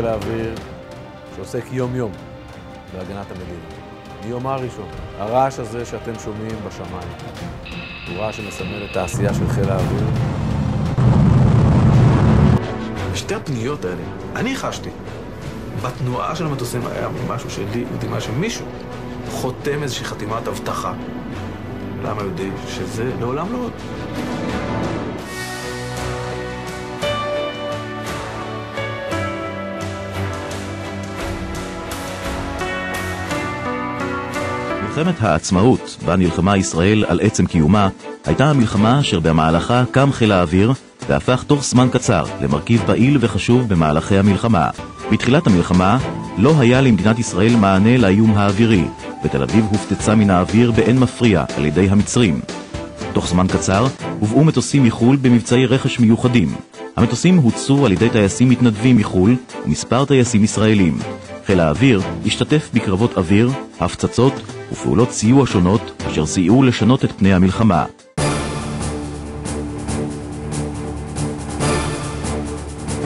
חיל האוויר שעוסק יום-יום בהגנת המדינה. מיומה הראשון. הרעש הזה שאתם שומעים בשמיים הוא רעש שמסמל את העשייה של חיל האוויר. בשתי הפניות האלה, אני חשתי. בתנועה של המטוסים היה משהו שלי, מדהימה שמישהו חותם איזושהי חתימת הבטחה. למה יודעים שזה לעולם לא עוד? מלחמת העצמאות, בה נלחמה ישראל על עצם קיומה, הייתה המלחמה אשר במהלכה קם חיל האוויר והפך תוך זמן קצר למרכיב פעיל וחשוב במהלכי המלחמה. בתחילת המלחמה לא היה למדינת ישראל מענה לאיום האווירי, ותל אביב הופתצה מן האוויר באין מפריע על ידי המצרים. תוך זמן קצר הובאו מטוסים מחול במבצעי רכש מיוחדים. המטוסים הוצאו על ידי טייסים מתנדבים מחול ומספר טייסים ישראלים. חיל האוויר השתתף בקרבות אוויר, הפצצות ופעולות סיוע שונות אשר סייעו לשנות את פני המלחמה.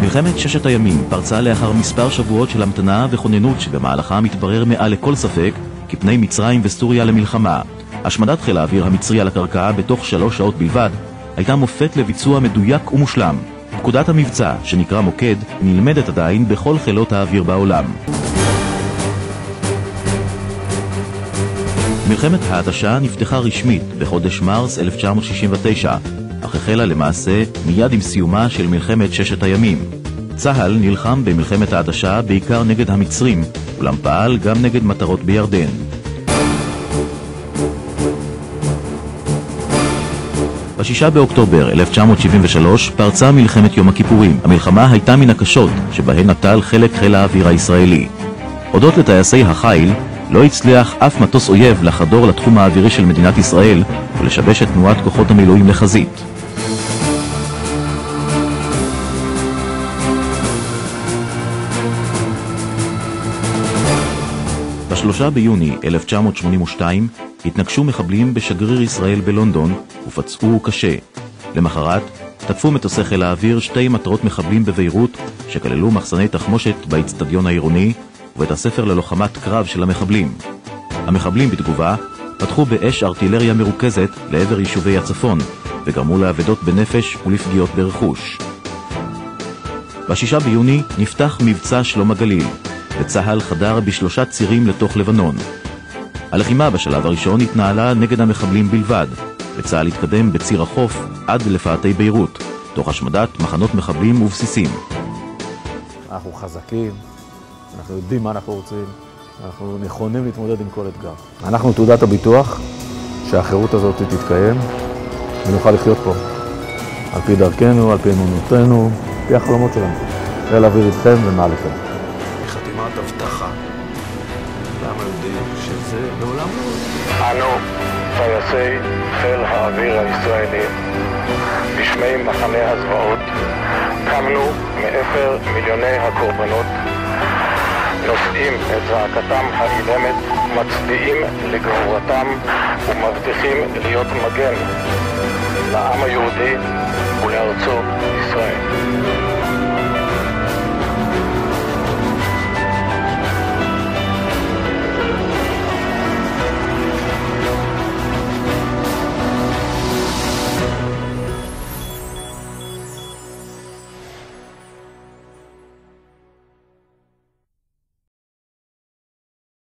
מלחמת ששת הימים פרצה לאחר מספר שבועות של המתנה וכוננות שבמהלכה מתברר מעל לכל ספק כי פני מצרים וסוריה למלחמה. השמדת חיל האוויר המצרי על הקרקע בתוך 3 שעות בלבד הייתה מופת לביצוע מדויק ומושלם. פקודת המבצע, שנקרא מוקד, נלמדת עדיין בכל חילות האוויר בעולם. מלחמת ההתשה נפתחה רשמית בחודש מרס 1969, אך החלה למעשה מיד עם סיומה של מלחמת ששת הימים. צה"ל נלחם במלחמת ההתשה בעיקר נגד המצרים, אולם פעל גם נגד מטרות בירדן. ב6 באוקטובר 1973 פרצה מלחמת יום הכיפורים. המלחמה הייתה מן הקשות שבהן נטל חלק חיל האוויר הישראלי. הודות לטייסי החיל לא הצליח אף מטוס אויב לחדור לתחום האווירי של מדינת ישראל ולשבש את תנועת כוחות המילואים לחזית. ב3 ביוני 1982 התנגשו מחבלים בשגריר ישראל בלונדון ופצעו קשה. למחרת תקפו מטוסי חיל האוויר 2 מטרות מחבלים בביירות שכללו מחסני תחמושת באצטדיון העירוני ובית הספר ללוחמת קרב של המחבלים. המחבלים בתגובה פתחו באש ארטילריה מרוכזת לעבר יישובי הצפון וגרמו לאבדות בנפש ולפגיעות ברכוש. ב6 ביוני נפתח מבצע שלום הגליל וצה"ל חדר ב3 צירים לתוך לבנון. הלחימה בשלב הראשון התנהלה נגד המחבלים בלבד, וצה"ל התקדם בציר החוף עד לפאתי ביירות, תוך השמדת מחנות מחבלים ובסיסים. אנחנו חזקים, אנחנו יודעים מה אנחנו רוצים, אנחנו נכונים להתמודד עם כל אתגר. אנחנו תעודת הביטוח שהחירות הזאת תתקיים ונוכל לחיות פה, על פי דרכנו, על פי אמונותינו, על פי החלומות שלנו. חיל האוויר איתכם ומעליכם. חתימת הבטחה. למה יודעים שזה לעולם לא עוד? אנו, טייסי חיל האוויר הישראלי, בשמי מחנה הזוועות, קמנו מאפר מיליוני הקורבנות, נושאים את זעקתם האילמת, מצדיעים לגבורתם ומבטיחים להיות מגן לעם היהודי ולארצו ישראל.